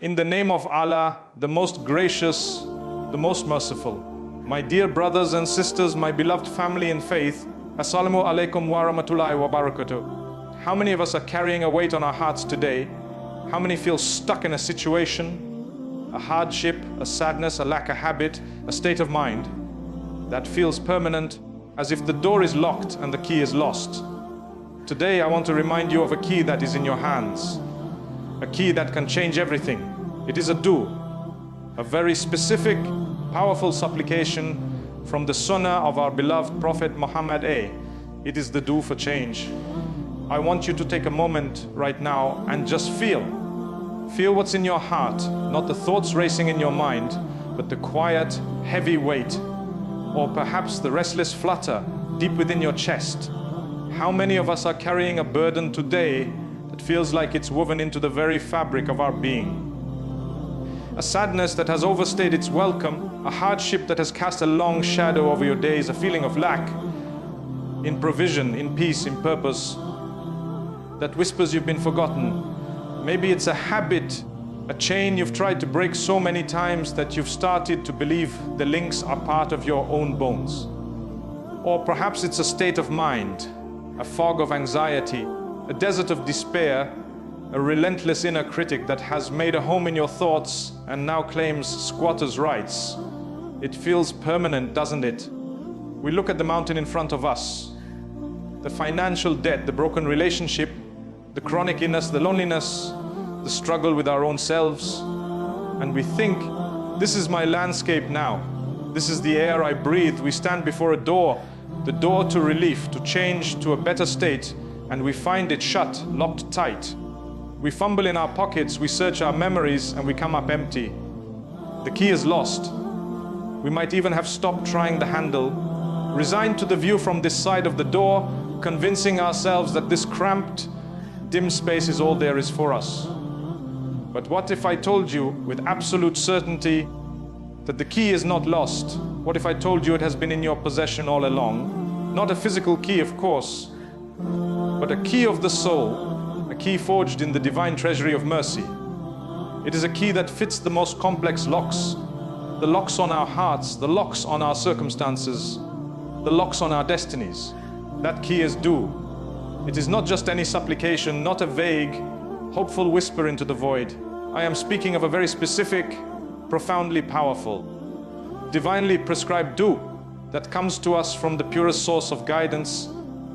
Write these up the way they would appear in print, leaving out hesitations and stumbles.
In the name of Allah, the most gracious, the most merciful. My dear brothers and sisters, my beloved family in faith, Assalamu alaikum wa rahmatullahi wa barakatuh. How many of us are carrying a weight on our hearts today? How many feel stuck in a situation, a hardship, a sadness, a lack of habit, a state of mind that feels permanent, as if the door is locked and the key is lost? Today I want to remind you of a key that is in your hands, a key that can change everything. It is a a very specific, powerful supplication from the sunnah of our beloved Prophet Muhammad A. It is the for change. I want you to take a moment right now and just feel what's in your heart, not the thoughts racing in your mind, but the quiet, heavy weight, or perhaps the restless flutter deep within your chest. How many of us are carrying a burden today that feels like it's woven into the very fabric of our being? A sadness that has overstayed its welcome, a hardship that has cast a long shadow over your days, a feeling of lack in provision, in peace, in purpose, that whispers you've been forgotten. Maybe it's a habit, a chain you've tried to break so many times that you've started to believe the links are part of your own bones. Or perhaps it's a state of mind, a fog of anxiety, a desert of despair, a relentless inner critic that has made a home in your thoughts and now claims squatters' rights. It feels permanent, doesn't it? We look at the mountain in front of us, the financial debt, the broken relationship, the chronic illness, the loneliness, the struggle with our own selves, and we think, this is my landscape now. This is the air I breathe. We stand before a door, the door to relief, to change to a better state, and we find it shut, locked tight. We fumble in our pockets, we search our memories, and we come up empty. The key is lost. We might even have stopped trying the handle, resigned to the view from this side of the door, convincing ourselves that this cramped, dim space is all there is for us. But what if I told you with absolute certainty that the key is not lost? What if I told you it has been in your possession all along? Not a physical key, of course, but a key of the soul, a key forged in the divine treasury of mercy. It is a key that fits the most complex locks, the locks on our hearts, the locks on our circumstances, the locks on our destinies. That key is It is not just any supplication, not a vague, hopeful whisper into the void. I am speaking of a very specific, profoundly powerful, divinely prescribed that comes to us from the purest source of guidance,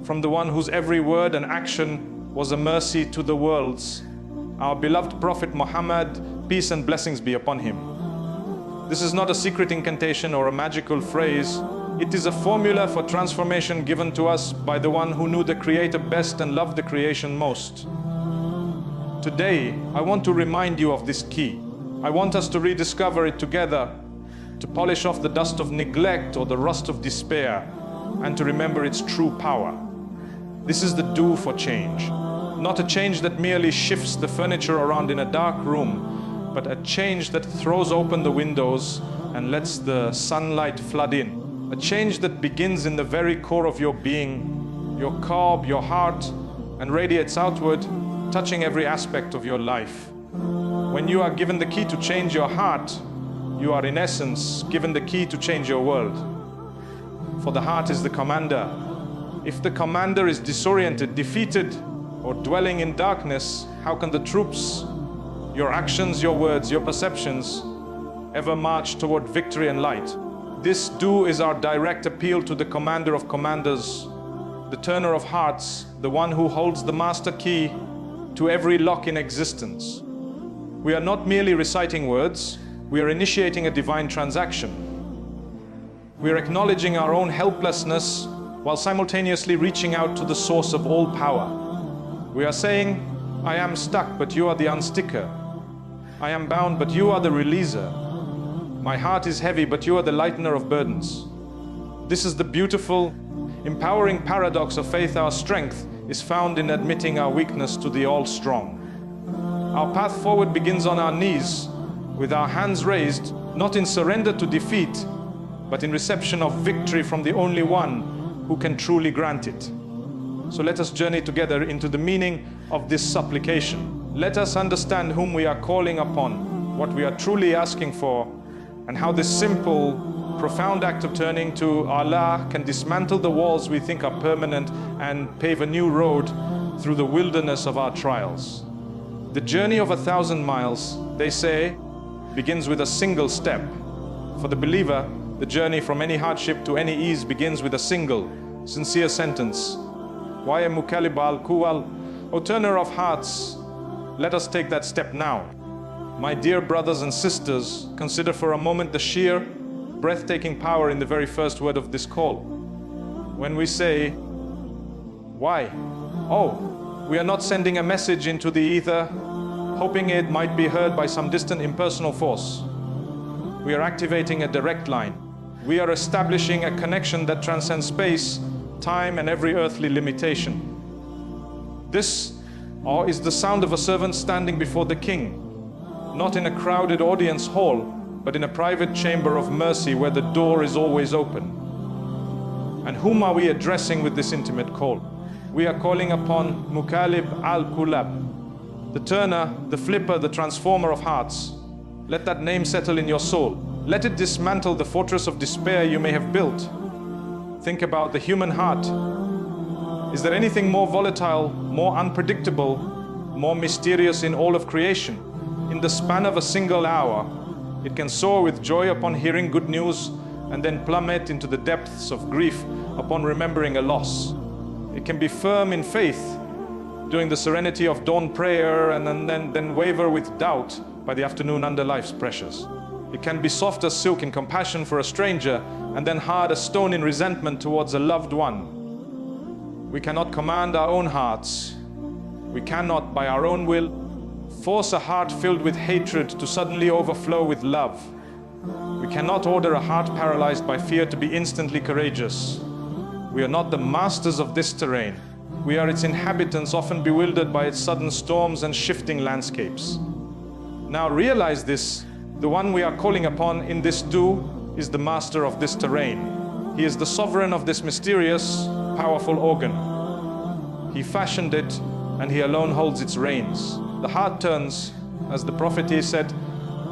from the one whose every word and action was a mercy to the worlds, our beloved Prophet Muhammad, peace and blessings be upon him. This is not a secret incantation or a magical phrase. It is a formula for transformation given to us by the one who knew the Creator best and loved the creation most. Today, I want to remind you of this key. I want us to rediscover it together, to polish off the dust of neglect or the rust of despair, and to remember its true power. This is the for change. Not a change that merely shifts the furniture around in a dark room, but a change that throws open the windows and lets the sunlight flood in. A change that begins in the very core of your being, your core, your heart, and radiates outward, touching every aspect of your life. When you are given the key to change your heart, you are in essence given the key to change your world. For the heart is the commander. If the commander is disoriented, defeated, or dwelling in darkness, how can the troops, your actions, your words, your perceptions, ever march toward victory and light? This is our direct appeal to the commander of commanders, the turner of hearts, the one who holds the master key to every lock in existence. We are not merely reciting words, we are initiating a divine transaction. We are acknowledging our own helplessness while simultaneously reaching out to the source of all power. We are saying, I am stuck, but you are the unsticker. I am bound, but you are the releaser. My heart is heavy, but you are the lightener of burdens. This is the beautiful, empowering paradox of faith. Our strength is found in admitting our weakness to the all-strong. Our path forward begins on our knees, with our hands raised, not in surrender to defeat, but in reception of victory from the only one who can truly grant it. So let us journey together into the meaning of this supplication. Let us understand whom we are calling upon. what we are truly asking for, and how this simple, profound act of turning to Allah can dismantle the walls we think are permanent and pave a new road through the wilderness of our trials. The journey of 1,000 miles, they say, begins with a single step. For the believer, the journey from any hardship to any ease begins with a single, sincere sentence. Why Mukalib al-Kuwal, O turner of hearts, let us take that step now. My dear brothers and sisters, consider for a moment the sheer, breathtaking power in the very first word of this call. When we say, why? Oh, we are not sending a message into the ether, hoping it might be heard by some distant impersonal force. We are activating a direct line. We are establishing a connection that transcends space, time, and every earthly limitation. This is the sound of a servant standing before the king, not in a crowded audience hall, but in a private chamber of mercy where the door is always open. And whom are we addressing with this intimate call? We are calling upon Mukalib al-Kulab, the turner, the flipper, the transformer of hearts. Let that name settle in your soul. Let it dismantle the fortress of despair you may have built. Think about the human heart. Is there anything more volatile, more unpredictable, more mysterious in all of creation? In the span of a single hour, it can soar with joy upon hearing good news and then plummet into the depths of grief upon remembering a loss. It can be firm in faith during the serenity of dawn prayer and then waver with doubt by the afternoon under life's pressures. It can be soft as silk in compassion for a stranger and then hard as stone in resentment towards a loved one. We cannot command our own hearts. We cannot, by our own will, force a heart filled with hatred to suddenly overflow with love. We cannot order a heart paralyzed by fear to be instantly courageous. We are not the masters of this terrain. We are its inhabitants, often bewildered by its sudden storms and shifting landscapes. Now realize this, the one we are calling upon in this dua is the master of this terrain. He is the sovereign of this mysterious, powerful organ. He fashioned it and he alone holds its reins. The heart turns, as the prophet said,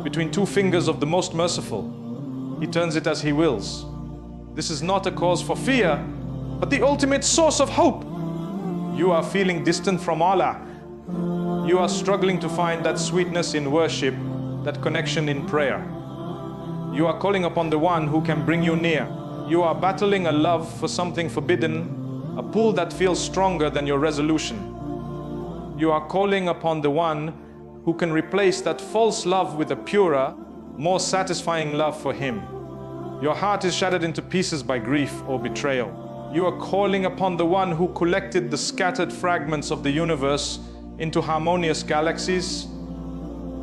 between two fingers of the most merciful. He turns it as he wills. This is not a cause for fear, but the ultimate source of hope. You are feeling distant from Allah. You are struggling to find that sweetness in worship, that connection in prayer. You are calling upon the one who can bring you near. You are battling a love for something forbidden, a pull that feels stronger than your resolution. You are calling upon the one who can replace that false love with a purer, more satisfying love for him. Your heart is shattered into pieces by grief or betrayal. You are calling upon the one who collected the scattered fragments of the universe into harmonious galaxies.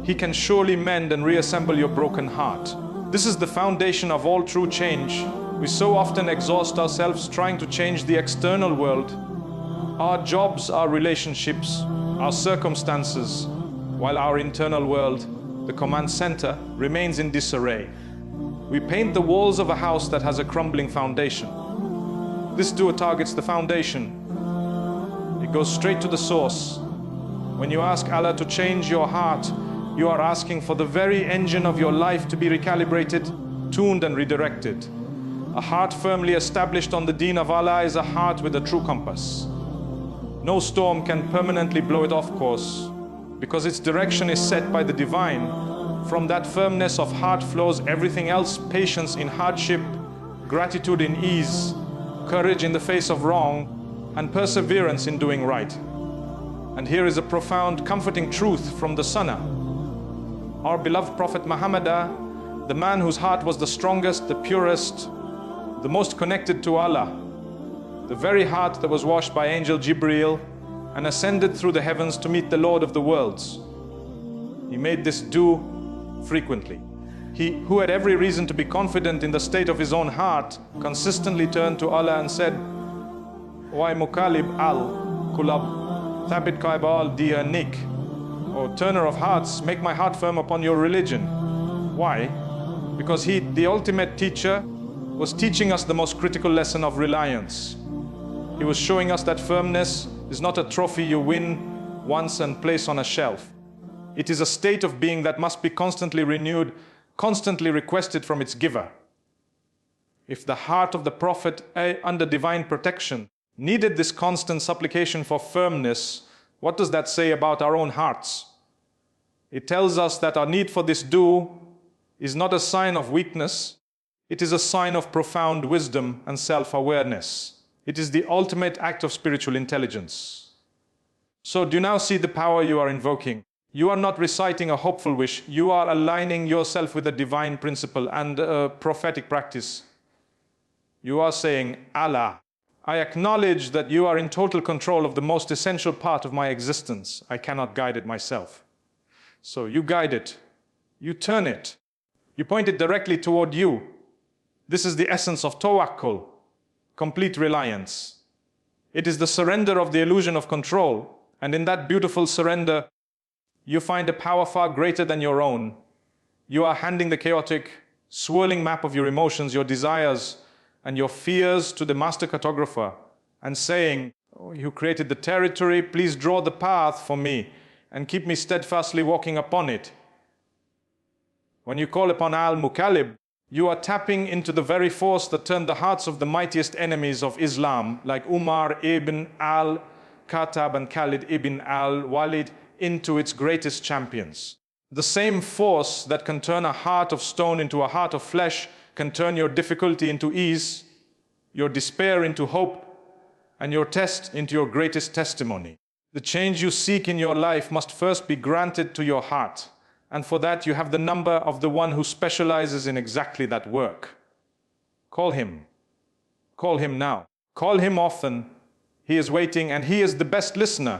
He can surely mend and reassemble your broken heart. This is the foundation of all true change. We so often exhaust ourselves trying to change the external world, our jobs, our relationships, our circumstances, while our internal world, the command center, remains in disarray. We paint the walls of a house that has a crumbling foundation. This dua targets the foundation. It goes straight to the source. When you ask Allah to change your heart, you are asking for the very engine of your life to be recalibrated, tuned and redirected. A heart firmly established on the deen of Allah is a heart with a true compass. No storm can permanently blow it off course, because its direction is set by the divine. From that firmness of heart flows everything else: patience in hardship, gratitude in ease, courage in the face of wrong, and perseverance in doing right. And here is a profound, comforting truth from the Sunnah. Our beloved Prophet Muhammad, the man whose heart was the strongest, the purest, the most connected to Allah, the very heart that was washed by Angel Jibreel and ascended through the heavens to meet the Lord of the worlds. He made this dua frequently. He who had every reason to be confident in the state of his own heart consistently turned to Allah and said, "Why Mukalib al-Kulab, Thabit Kaibal Dia Nik, O turner of hearts, make my heart firm upon your religion." Why? Because he, the ultimate teacher, was teaching us the most critical lesson of reliance. He was showing us that firmness is not a trophy you win once and place on a shelf. It is a state of being that must be constantly renewed, constantly requested from its giver. If the heart of the Prophet, under divine protection, needed this constant supplication for firmness, what does that say about our own hearts? It tells us that our need for this dua is not a sign of weakness. It is a sign of profound wisdom and self-awareness. It is the ultimate act of spiritual intelligence. So do you now see the power you are invoking? You are not reciting a hopeful wish. You are aligning yourself with a divine principle and a prophetic practice. You are saying, Allah, I acknowledge that you are in total control of the most essential part of my existence. I cannot guide it myself. So you guide it. You turn it. You point it directly toward you. This is the essence of tawakkul, complete reliance. It is the surrender of the illusion of control. And in that beautiful surrender, you find a power far greater than your own. You are handing the chaotic, swirling map of your emotions, your desires, and your fears to the master cartographer and saying, oh, you created the territory, please draw the path for me and keep me steadfastly walking upon it. When you call upon Al-Mukallib, you are tapping into the very force that turned the hearts of the mightiest enemies of Islam, like Umar ibn al-Khattab and Khalid ibn al-Walid, into its greatest champions. The same force that can turn a heart of stone into a heart of flesh can turn your difficulty into ease, your despair into hope, and your test into your greatest testimony. The change you seek in your life must first be granted to your heart, and for that you have the number of the one who specializes in exactly that work. Call him. Call him now. Call him often. He is waiting, and he is the best listener.